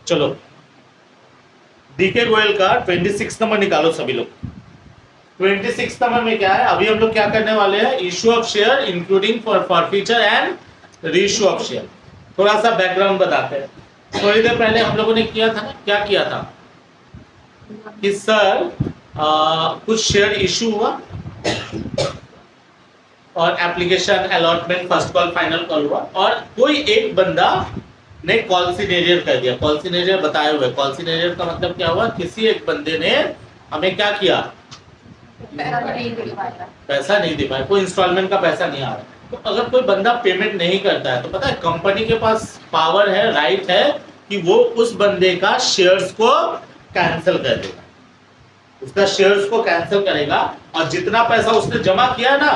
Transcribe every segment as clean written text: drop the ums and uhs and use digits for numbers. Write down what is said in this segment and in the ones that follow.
चलो डीके गोयल का 26 नंबर निकालो सभी लोग। 26 नंबर में क्या है, अभी हम लोग क्या करने वाले हैं, issue of share including for forfeiture and reissue of share. थोड़ा सा बैकग्राउंड बताते हैं। थोड़ी देर पहले हम लोगों ने किया था, क्या किया था कि सर कुछ शेयर इशू हुआ और application allotment first call final call हुआ और कोई एक बंदा ने कॉल सिनेरियर कर दिया। कॉल सिनेरियर बताए हुए, कॉल सिनेरियर का मतलब क्या हुआ, किसी एक बंदे ने हमें क्या किया, पैसा नहीं दे पाया, कोई इंस्टॉलमेंट का पैसा नहीं आ रहा। तो अगर कोई बंदा पेमेंट नहीं करता है तो पता है कंपनी के पास पावर है, राइट है कि वो उस बंदे का शेयर्स को कैंसिल कर देगा, उसका शेयर्स को कैंसिल करेगा और जितना पैसा उसने जमा किया ना,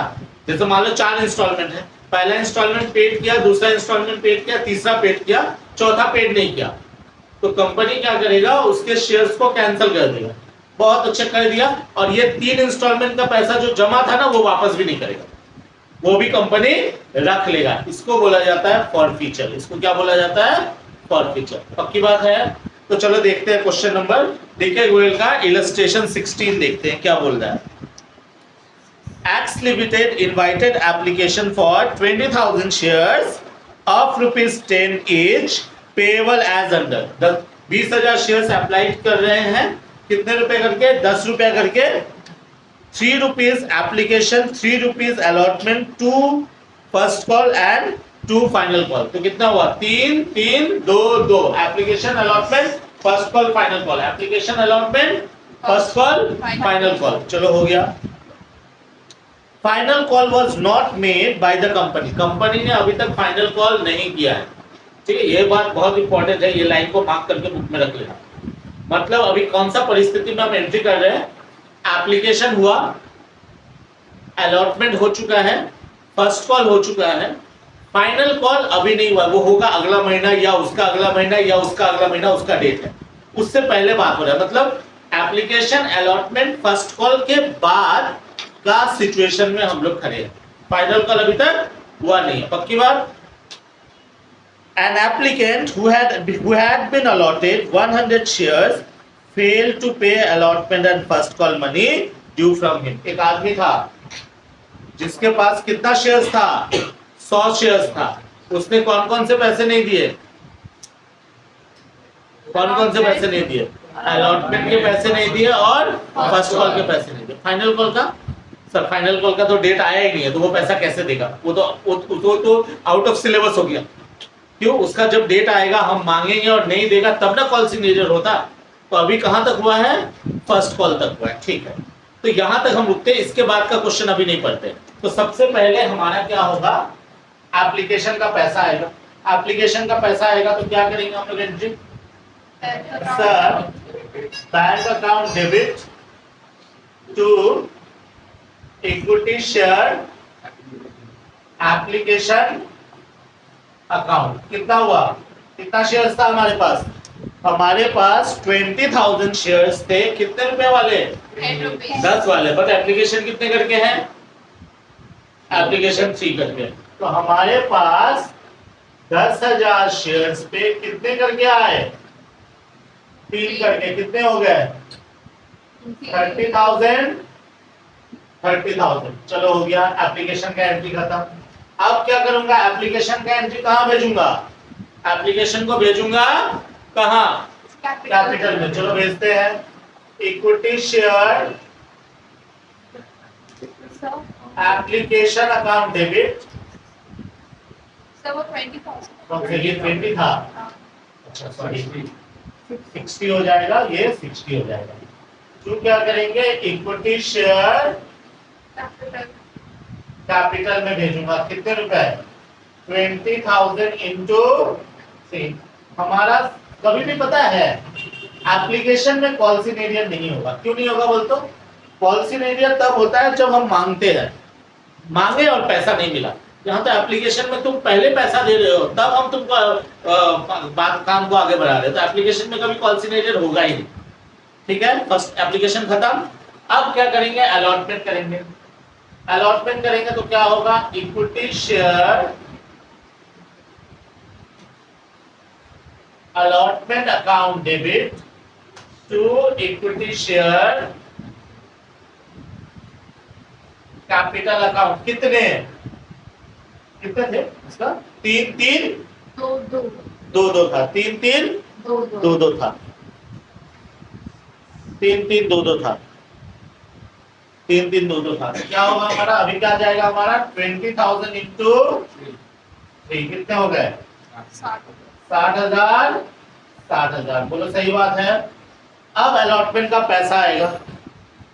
जैसे मान लो 4 इंस्टॉलमेंट है, पहला इंस्टॉलमेंट पेड किया, दूसरा इंस्टॉलमेंट पेड किया, तीसरा पेड किया, चौथा पेड नहीं किया, तो कंपनी क्या करेगा, उसके शेयर्स को कैंसिल कर देगा। बहुत अच्छा कर दिया। और ये 3 इंस्टॉलमेंट का पैसा जो जमा था ना वो वापस भी नहीं करेगा, वो भी कंपनी रख लेगा। इसको बोला जाता है फॉरफीचर। इसको क्या बोला जाता है, फॉरफीचर। पक्की बात है। तो चलो देखते हैं क्वेश्चन नंबर डीके गोयल का इलस्ट्रेशन 16 देखते हैं क्या बोल रहा है। X Limited invited application for 20,000 shares of ₹10 each payable as under। 20,000 shares apply कर रहे हैं, कितने रुपए करके, 10 रुपया करके। 3 rupees application, 3 rupees allotment, 2 first call and 2 final call. तो कितना हुआ, 3 3 2 2। Application allotment first call final call, application allotment first call final call. चलो हो गया। Final call was not made by the company. Company ने अभी तक फाइनल कॉल नहीं किया है। ठीक है, ये बात बहुत इंपॉर्टेंट है, ये लाइन को मार्क करके बुक में रख लेना। मतलब अभी कौन सा परिस्थिति में हम एंट्री कर रहे हैं, एप्लीकेशन हुआ, अलॉटमेंट हो चुका है, फर्स्ट कॉल हो चुका है, फाइनल कॉल अभी नहीं हुआ, वो होगा अगला महीना या उसका अगला महीना या उसका अगला महीना, उसका डेट है, उससे पहले बात हो रहा है। मतलब एप्लीकेशन अलॉटमेंट फर्स्ट कॉल के बाद का सिचुएशन में हम लोग खड़े हैं, फाइनल कॉल अभी तक हुआ नहीं है। पक्की बात। An applicant who had been allotted 100 shares failed to pay allotment and first call money due from him। एक आदमी था जिसके पास कितना शेयर्स था, 100 शेयर्स था। उसने कौन कौन से पैसे नहीं दिए, कौन कौन से पैसे नहीं दिए, अलॉटमेंट के पैसे नहीं दिए और फर्स्ट कॉल के पैसे नहीं दिए। फाइनल कॉल का, सर फाइनल कॉल का तो डेट आया ही नहीं है, तो वो पैसा कैसे देगा, वो तो आउट ऑफ सिलेबस हो गया। क्यों, उसका जब डेट आएगा हम मांगेंगे और नहीं देगा तब ना कॉल सिग्नेचर होता। तो अभी कहां तक हुआ है, फर्स्ट कॉल तक हुआ है। ठीक है, तो यहां तक हम रुकते हैं, इसके बाद का क्वेश्चन अभी नहीं पढ़ते। तो सबसे पहले हमारा क्या होगा, एप्लीकेशन का पैसा आएगा। एप्लीकेशन का पैसा आएगा तो क्या करेंगे हम लोग entry, sir bank account debit to equity share application account. कितना हुआ, कितना शेयर्स था हमारे पास, हमारे पास 20,000 शेयर्स थे। कितने रुपए वाले, 10 वाले। बट एप्लीकेशन कितने करके हैं, एप्लीकेशन 3 करके। तो हमारे पास 10,000 शेयर्स पे कितने करके आए, 3 करके। कितने हो गए, 30,000 30,000। चलो हो गया, एप्लीकेशन का एंट्री खत्म। अब क्या करूंगा, एप्लीकेशन का एंट्री कहां भेजूंगा, एप्लीकेशन को भेजूंगा कहां, कैपिटल में। चलो भेजते हैं, equity share application account debit. Sir वो 20,000। ये 20 था, अच्छा सॉरी 60 हो जाएगा, ये 60 हो जाएगा। तो क्या करेंगे, इक्विटी शेयर कैपिटल में भेजूंगा। कितने रुपए, 20,000 इंटू 3। हमारा कभी भी पता है एप्लीकेशन में कॉल सिनेरियर नहीं होगा। क्यों नहीं होगा बोल तो, कॉल सिनेरियर तब होता है जब हम मांगते हैं, मांगे और पैसा नहीं मिला। यहाँ तो एप्लीकेशन में तुम पहले पैसा दे रहे हो तब हम तुमको बात काम को आगे बढ़ा रहे हो, तो एप्लीकेशन में कभी कॉल सिनेरियर होगा ही नहीं। ठीक है, फर्स्ट एप्लीकेशन खत्म। अब क्या करेंगे, अलॉटमेंट करेंगे। अलॉटमेंट करेंगे तो क्या होगा, equity share allotment account debit to equity share capital account कितने थे इसका? तीन तीन दो था, तीन तीन दो था, तीन तीन दो था, तीन तीन दो था। तो क्या होगा हमारा? अभी क्या जाएगा हमारा? 20,000 इंटू 3 कितने हो गए? 60,000। 60,000 बोलो, सही बात है। अब अलॉटमेंट का पैसा आएगा।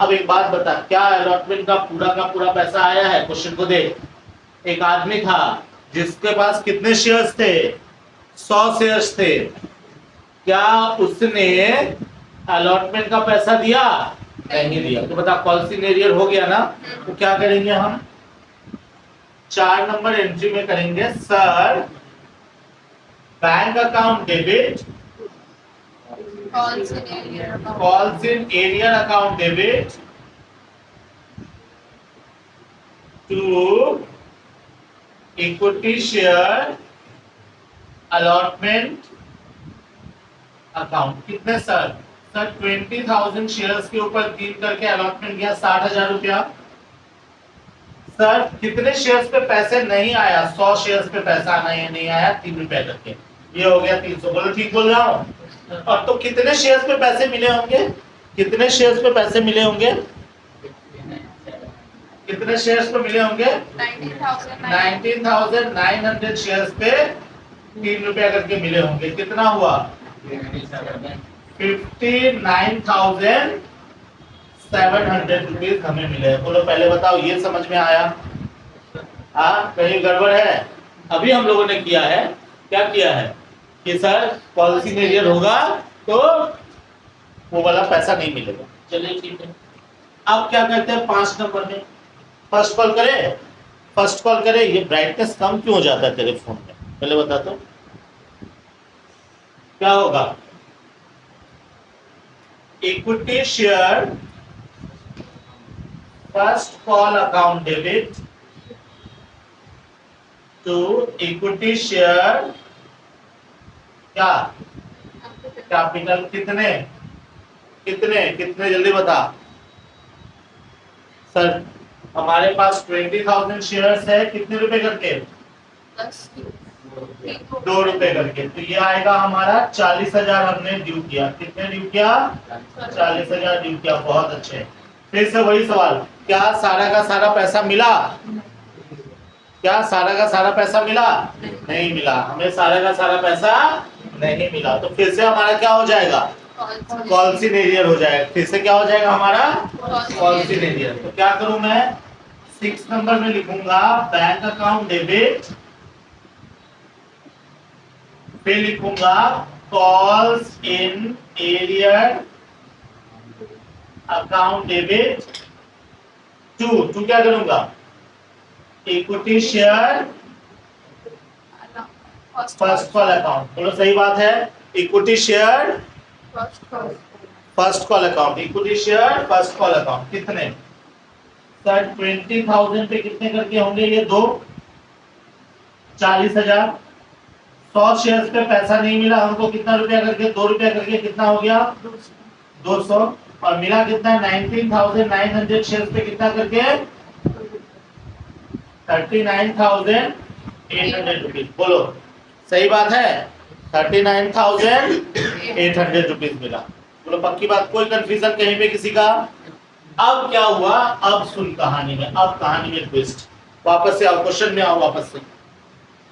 अब एक बात बता, क्या अलॉटमेंट का पूरा पैसा आया है? क्वेश्चन को देख। एक आदमी था जिसके पास कितने शेयर्स थे? 100 शेयर्स थे। क्या उसने अलॉटमेंट का पैसा दिया? नहीं दिया। तो बता, कॉल्सिनेरियर हो गया ना? तो क्या करेंगे हम? 4 नंबर एंट्री में करेंगे, sir bank account debit calls in arrear account debit to equity share allotment account. कितने सर? सर 20,000 शेयर्स के ऊपर 3 करके अलॉटमेंट गया 60,000 रुपया। सर कितने शेयर्स पे पैसे नहीं आया? 100 शेयर्स पे पैसा नहीं आया 3 रुपया करके, ये हो गया 300। बोलो ठीक बोल रहा हूँ? और तो कितने शेयर्स पे पैसे मिले होंगे? कितने शेयर्स पे पैसे मिले होंगे? कितने शेयर्स पे मिले होंगे? 19,900 शेयर्स पे 3 रुपया करके मिले होंगे। कितना हुआ? 59,700 रुपीज हमें मिले। बोलो पहले बताओ, ये समझ में आया? हाँ, कहीं गड़बड़ है? अभी हम लोगों ने किया है, क्या किया है कि सर कॉल्सिनेरियर होगा तो वो वाला पैसा नहीं मिलेगा। चलिए ठीक है। अब क्या करते हैं 5 नंबर में? फर्स्ट कॉल करें? फर्स्ट कॉल करें। ये ब्राइटनेस कम क्यों हो जाता है तेरे फोन में? पहले बता तो क्या होगा? Equity share first call account debit to equity share क्या कैपिटल। कितने कितने कितने जल्दी बता। सर हमारे पास 20,000 शेयर्स है, कितने रुपए करके? 2 रुपए करके। तो ये आएगा हमारा 40,000 हमने ड्यू किया। कितने ड्यू किया? 40,000 ड्यू किया। बहुत अच्छे। फिर से वही सवाल, क्या सारा का सारा पैसा मिला? क्या सारा का सारा पैसा मिला? नहीं मिला। हमें सारा का सारा पैसा नहीं मिला। तो फिर से हमारा क्या हो जाएगा? कॉल्सिनेरियर हो जाएगा। फिर से क्या हो जाएगा हमारा? कॉल्सिनेरियर। तो क्या करूं मैं? 6 नंबर में लिखूंगा बैंक अकाउंट डेबिट, फिर लिखूंगा calls in arrear account debit to क्या करूंगा? Equity share first call account. बोलो सही बात है। Equity share first call account, equity share first call account. कितने? सर 20,000 पे कितने करके होंगे ये? 2 40,000। 100 शेयर्स पे पैसा नहीं मिला हमको, कितना रुपया करके? 2 रुपया करके। कितना हो गया? 200। और मिला कितना? 19,900 शेयर्स पे कितना करके? 39,800 रुपीज। बोलो सही बात है? 39,800 रुपीज मिला। बोलो पक्की बात? कोई कंफ्यूजन कहीं पे किसी का? अब क्या हुआ? अब सुन कहानी में। अब कहानी में ट्विस्ट। वापस से आओ, क्वेश्चन में आओ वापस से।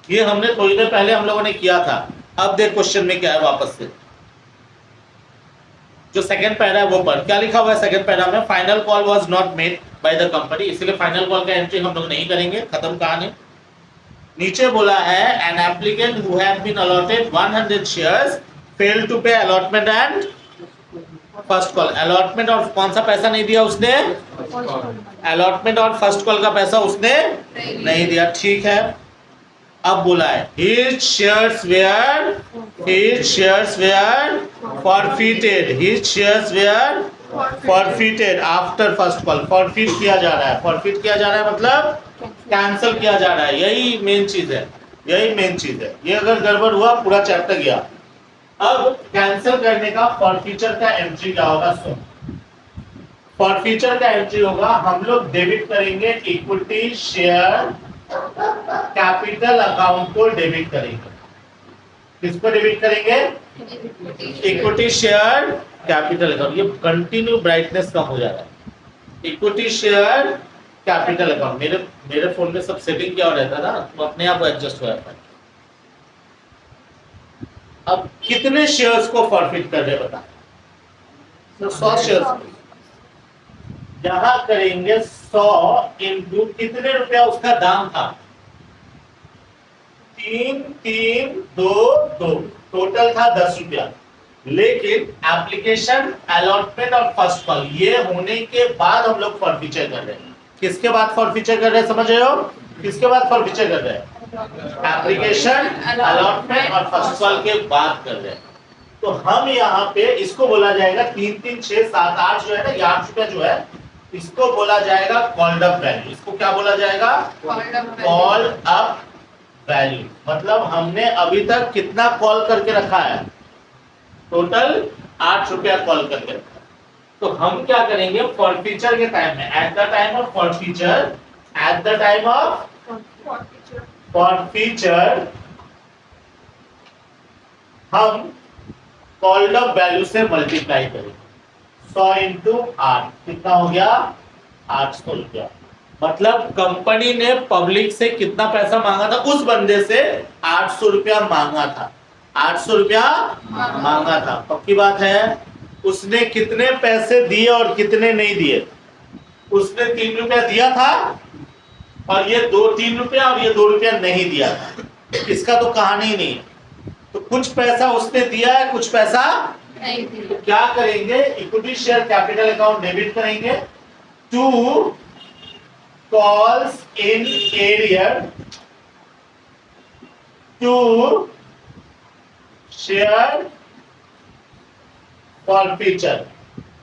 ये हमने थोड़ी देर पहले हम लोगों ने किया था। अब देख क्वेश्चन में क्या है वापस से। जो सेकंड पैरा है वो पढ़। क्या लिखा हुआ है सेकंड पैरा में? Final call was not made by the company. इसलिए फाइनल कॉल का एंट्री हम लोग नहीं करेंगे। खत्म कहानी। नीचे बोला है an applicant who had been allotted 100 shares failed to pay allotment and first call. Allotment और कौन सा पैसा नहीं दिया उसने? अलॉटमेंट और फर्स्ट कॉल का पैसा उसने नहीं दिया। ठीक है। अब बोला है his shares were forfeited after first call। forfeit किया जा रहा है। forfeit किया जा रहा है मतलब कैंसिल किया जा रहा है। यही मेन चीज है। यही मेन चीज है। ये अगर गड़बड़ हुआ पूरा चैप्टर गया। अब कैंसिल करने का फॉरफीचर का एंट्री क्या होगा? सुन, फॉरफीचर का एंट्री होगा, हम लोग डेबिट करेंगे इक्विटी शेयर कैपिटल अकाउंट को डेबिट करेंगे। किसको डेबिट करेंगे? Equity share capital account. ये कंटिन्यू ब्राइटनेस कम हो जा रहा है। Equity share capital account. मेरे फोन में सब सेटिंग क्या रहता था, तो अपने आप एडजस्ट हो जाता है। अब कितने शेयर्स को फॉरफिट कर रहे बता? तो 100 शेयर्स। यहां करेंगे 100 इंटू कितने रुपया उसका दाम था? 3 3 2 2, टोटल था 10 रुपया। लेकिन एप्लीकेशन अलॉटमेंट और फर्स्ट कॉल ये होने के बाद हम लोग फॉरफीचर कर रहे हैं। किसके बाद फॉरफीचर कर रहे हैं, समझ रहे हो? किसके बाद फॉरफीचर कर रहे हैं? एप्लीकेशन अलॉटमेंट और फर्स्ट कॉल के बाद कर रहे हैं। तो हम यहाँ पे इसको बोला जाएगा 3 3 6 7 8 जो है ना, ये 8 रुपया जो है, इसको बोला जाएगा कॉल्ड अप वैल्यू। इसको क्या बोला जाएगा? Call up value. मतलब हमने अभी तक कितना कॉल करके रखा है? टोटल 8 रुपया कॉल करके रखा है। तो हम क्या करेंगे फॉरफीचर के टाइम में, at the time of forfeiture, at the time of forfeiture हम कॉल्ड अप वैल्यू से मल्टीप्लाई करेंगे। 100 इंटू 8 कितना हो गया? 800 रुपया। मतलब कंपनी ने पब्लिक से कितना पैसा मांगा था? उस बंदे से 800 रुपया मांगा था। 800 रुपया मांगा था। पक्की बात है? उसने कितने पैसे दिए और कितने नहीं दिए? उसने 3 रुपया दिया था और ये 3 रुपया और ये 2 रुपया नहीं दिया था। इसका तो कहानी ही नहीं है। तो कुछ पैसा उसने दिया है, कुछ पैसा नहीं दिया। तो क्या करेंगे? Equity share capital account debit करेंगे to calls in arrear to share forfeiture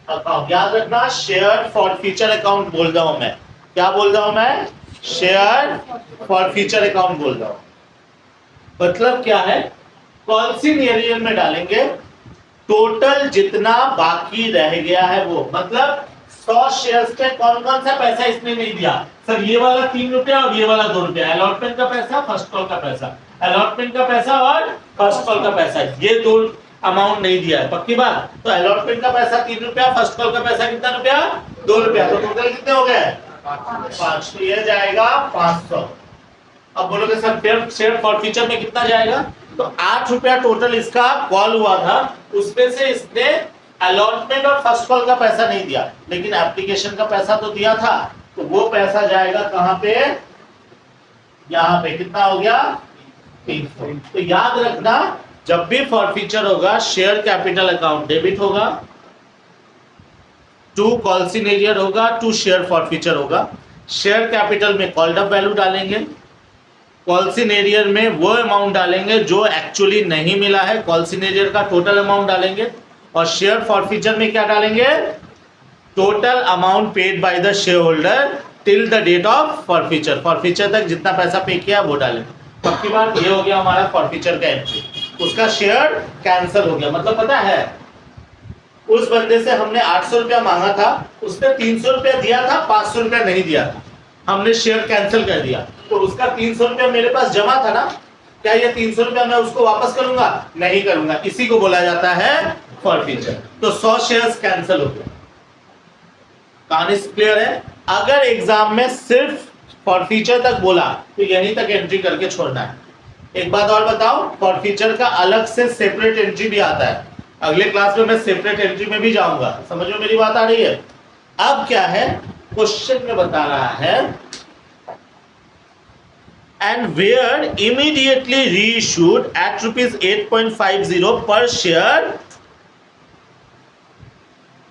account. याद रखना, शेयर फॉरफीचर अकाउंट बोल रहा हूं मैं। क्या बोल रहा हूं मैं? शेयर फॉरफीचर अकाउंट बोल रहा हूं। मतलब क्या है? कॉल्सिन एरियर में डालेंगे टोटल जितना बाकी रह गया है वो। मतलब 100 शेयर्स पे कौन कौन सा पैसा इसने नहीं दिया? सर ये वाला 3 रुपया और ये वाला 2 रुपया, अलॉटमेंट का पैसा, फर्स्ट कॉल का पैसा, अलॉटमेंट का पैसा और फर्स्ट कॉल का पैसा, ये 2 अमाउंट नहीं दिया है। पक्की बात? तो अलॉटमेंट का पैसा 3 रुपया, फर्स्ट कॉल का पैसा कितना रुपया? 2 रुपया। तो टोटल कितने हो गए? 5। तो ये जाएगा 500। अब बोलोगे सर शेयर फॉरफीचर में कितना जाएगा? तो 8 रुपया टोटल इसका कॉल हुआ था, उसमें से इसने अलॉटमेंट और फर्स्ट कॉल का पैसा नहीं दिया, लेकिन एप्लीकेशन का पैसा तो दिया था। तो वो पैसा जाएगा कहां पे? यहां पे। कितना हो गया? 300। तो याद रखना, जब भी फॉरफीचर होगा शेयर कैपिटल अकाउंट डेबिट होगा, टू कॉल्सिन एरियर होगा, टू शेयर फॉरफीचर होगा। शेयर कैपिटल में कॉल्ड अप वैल्यू डालेंगे, कॉल्सिन एरियर में वो अमाउंट डालेंगे जो एक्चुअली नहीं मिला है, कॉल्सिन एरियर का टोटल अमाउंट डालेंगे। और शेयर फॉरफीचर में क्या डालेंगे? Total amount paid by the shareholder till the date of forfeiture. Forfeiture तक जितना पैसा पे किया वो डालेंगे। पक्की बात? ये हो गया हमारा फॉरफीचर का एंट्री। उसका शेयर कैंसिल हो गया। मतलब पता है, उस बंदे से हमने 800 रुपया मांगा था, उसने 300 रुपया दिया था, 500 रुपया नहीं दिया था, हमने शेयर कैंसिल कर दिया। तो उसका 300 रुपया मेरे पास जमा था ना, क्या ये 300 रुपया मैं उसको वापस करूंगा? नहीं करूंगा। इसी को बोला जाता है फॉरफीचर। तो 100 शेयर्स कैंसिल हो गए। कहानी क्लियर है? अगर एग्जाम में सिर्फ फॉरफीचर तक बोला तो यहीं तक एंट्री करके छोड़ना है। एक बात और बताओ, फॉरफीचर का अलग से सेपरेट एंट्री भी आता है। अगले क्लास में मैं सेपरेट एंट्री में भी जाऊंगा। समझ में मेरी बात आ रही है? अब क्या है, क्वेश्चन में बता रहा है and were immediately reissued at rupees 8.50 per share।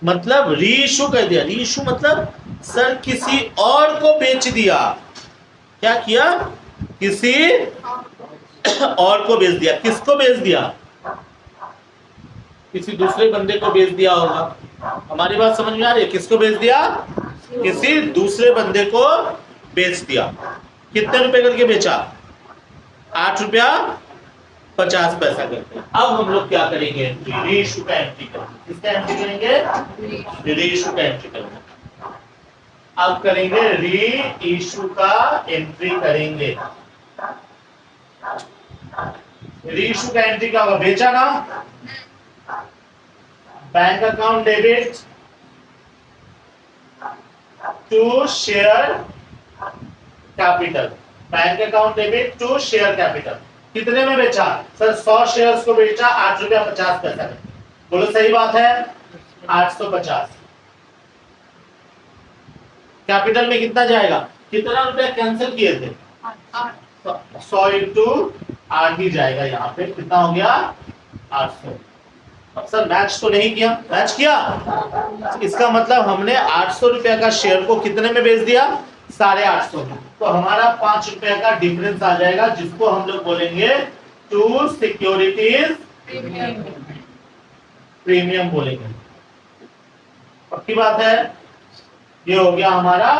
मतलब रीइश्यू कर दिया। रीइश्यू मतलब सर किसी और को बेच दिया। क्या किया? किसी और को बेच दिया। किसको बेच दिया? किसी दूसरे बंदे को बेच दिया होगा। हमारी बात समझ में आ रही है? किसको बेच दिया? किसी दूसरे बंदे को बेच दिया। कितने रुपए करके बेचा? 8 रुपया 50 पैसा करते हैं। अब हम लोग क्या करेंगे, री इशू का एंट्री करेंगे। किसका एंट्री करेंगे, री इशू का एंट्री करेंगे। अब करेंगे री इशू का एंट्री करेंगे। री इशू का एंट्री क्या होगा, बेचा ना, bank account debit to share capital, bank account debit to share capital. कितने में बेचा सर, 100 शेयर्स को बेचा 8 रुपया 50 पैसा में। बोलो सही बात है, 850। कैपिटल में कितना जाएगा, कितना रुपया कैंसिल किए थे, 100 इंटू 8 ही जाएगा। यहाँ पे कितना हो गया, 800। अब सर मैच तो नहीं किया, मैच किया, इसका मतलब हमने 800 रुपया का शेयर को कितने में बेच दिया, 850 में। तो हमारा 5 रुपया का डिफरेंस आ जाएगा, जिसको हम लोग बोलेंगे टू सिक्योरिटीज प्रीमियम बोलेंगे। पक्की बात है, ये हो गया हमारा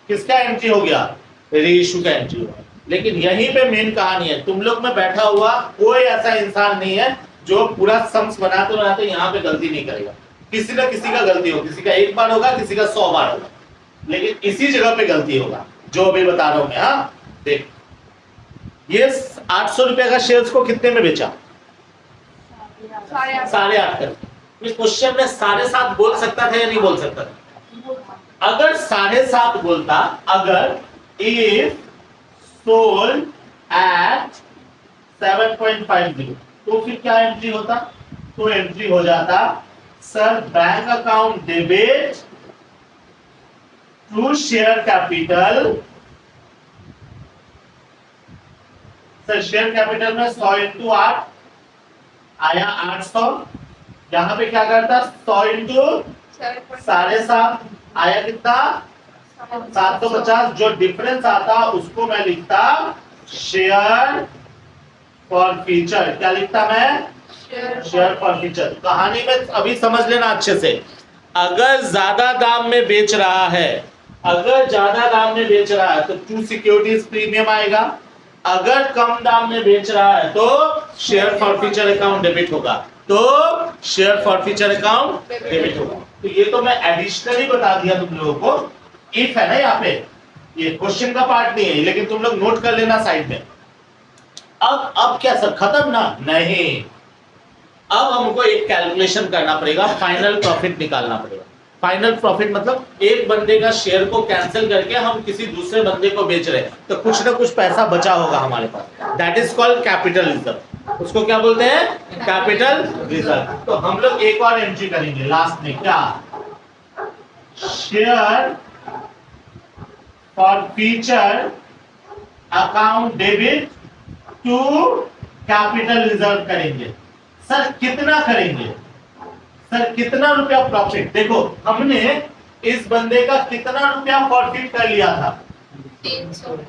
किसका एंट्री हो गया, री इशू का एंट्री हुआ। लेकिन यहीं पे मेन कहानी है, तुम लोग में बैठा हुआ कोई ऐसा इंसान नहीं है जो पूरा सम्स बनाते बनाते यहाँ पे गलती नहीं करेगा। किसी ना किसी का गलती हो, किसी का 1 बार होगा, किसी का 100 बार होगा, लेकिन इसी जगह पे गलती होगा जो अभी बता रहा हूं मैं। हाँ देख, ये 800 रुपए का शेयर्स को कितने में बेचा, 8.5 कर। इस क्वेश्चन में 7.5 बोल सकता था या नहीं बोल सकता था, अगर 7.5 बोलता, अगर इफ सोल्ड एट 7.50 तो फिर क्या एंट्री होता, तो एंट्री हो जाता sir bank account debit to share capital. Sir share capital में 100 इंटू 8 आया 800, यहां पे क्या करता 100 इंटू 7.5 आया कितना 750। जो डिफरेंस आता उसको मैं लिखता शेयर फॉर फीचर। क्या लिखता मैं, शेयर फॉर फीचर। कहानी में अभी समझ लेना अच्छे से, अगर ज्यादा दाम में बेच रहा है, अगर ज्यादा दाम में बेच रहा है तो टू सिक्योरिटीज प्रीमियम आएगा, अगर कम दाम में बेच रहा है तो share forfeiture account debit होगा, तो share forfeiture account debit होगा। तो ये तो मैं एडिशनली बता दिया तुम लोगों को, इफ है ना यहाँ पे, ये क्वेश्चन का पार्ट नहीं है, लेकिन तुम लोग नोट कर लेना साइड में। अब क्या सर खत्म ना, नहीं, अब हमको एक कैलकुलेशन करना पड़ेगा, फाइनल प्रॉफिट निकालना पड़ेगा। फाइनल प्रॉफिट मतलब एक बंदे का शेयर को कैंसिल करके हम किसी दूसरे बंदे को बेच रहे हैं, तो कुछ ना कुछ पैसा बचा होगा हमारे पास, that is called capital reserve. उसको क्या बोलते हैं, कैपिटल रिजर्व। तो हम लोग एक और एंट्री करेंगे लास्ट में, क्या, share forfeiture account debit to capital reserve करेंगे। सर कितना करेंगे, सर कितना रुपया प्रॉफिट, देखो हमने इस बंदे का कितना रुपया प्रॉफिट कर लिया था,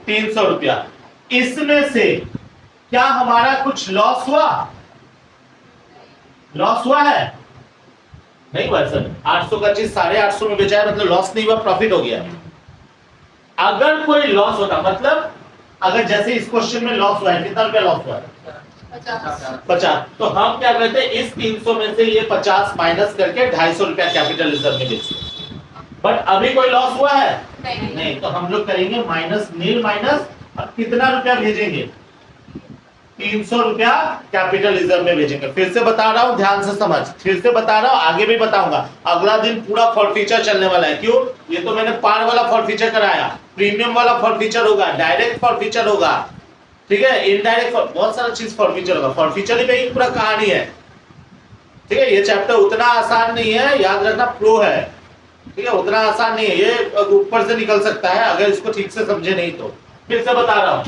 300 रुपया। इसमें से क्या हमारा कुछ लॉस हुआ, लॉस हुआ है, नहीं हुआ सर। 800 का चीज 850 में बेचा है, मतलब लॉस नहीं हुआ, प्रॉफिट हो गया। अगर कोई लॉस होता, मतलब अगर जैसे इस क्वेश्चन में लॉस हुआ है, कितना रुपया लॉस हुआ है, 50, तो हम क्या करते हैं, इस 300 में से ये 50 माइनस करके 250 रुपया कैपिटल रिजर्व में बेचते। बट अभी कोई लॉस हुआ है, नहीं, तो हम लोग करेंगे माइनस, नील माइनस, अब कितना रुपया भेजेंगे, 300 रुपया कैपिटल रिजर्व में भेजेंगे। फिर से बता रहा हूं, ध्यान से समझ, फिर से बता रहा हूं, आगे भी बताऊंगा। अगला दिन पूरा फॉर फीचर चलने वाला है, क्यों, ये तो मैंने पार वाला फॉर फीचर कराया, प्रीमियम वाला फॉर फीचर होगा, डायरेक्ट फॉर फीचर होगा, ठीक है, इनडायरेक्ट फॉर, बहुत सारा चीज फॉर फीचर होगा। फॉर फीचर ही में पूरा कहानी है, ठीक है। ये चैप्टर उतना आसान नहीं है, याद रखना, प्रो है, ठीक है, उतना आसान नहीं है, ये ऊपर से निकल सकता है अगर इसको ठीक से समझे नहीं तो। फिर से बता रहा हूं,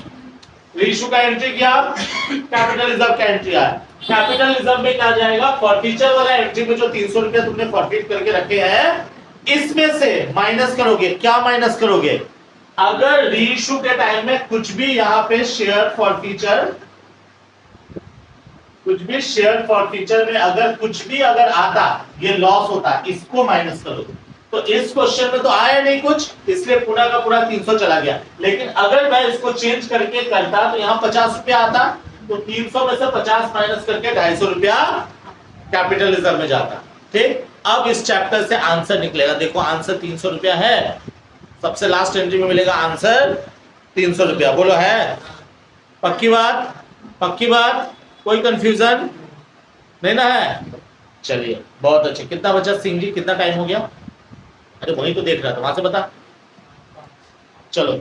इशू का एंट्री किया, कैपिटल रिजर्व का एंट्री आया, कैपिटल रिजर्व में क्या जाएगा, फॉरफीचर वाला एंट्री में जो 300 रुपया तुमने फॉरफीट करके रखे हैं, इसमें से माइनस करोगे। क्या माइनस करोगे, अगर रीइशू के टाइम में कुछ भी यहाँ पे शेयर फॉरफीचर, कुछ भी शेयर फॉरफीचर में अगर कुछ भी अगर आता, ये लॉस होता, इसको माइनस करोगे। तो इस क्वेश्चन में तो आया नहीं कुछ, इसलिए पूरा का पूरा 300 चला गया। लेकिन अगर मैं इसको चेंज करके करता तो यहाँ 50 रुपया आता, तो 300 में से 50 माइनस करके 250 रुपया कैपिटल रिजर्व में जाता। ठीक, अब इस चैप्टर से आंसर निकलेगा। देखो आंसर 300 रुपया है, सबसे लास्ट एंट्री में मिलेगा आंसर 300 रुपया। बोलो है पक्की बात? पक्की बात, कोई कंफ्यूजन नहीं ना है? चलिए बहुत अच्छे। कितना बचा सिंह जी, कितना टाइम हो गया? अरे वही तो देख रहा था, वहां से बता। चलो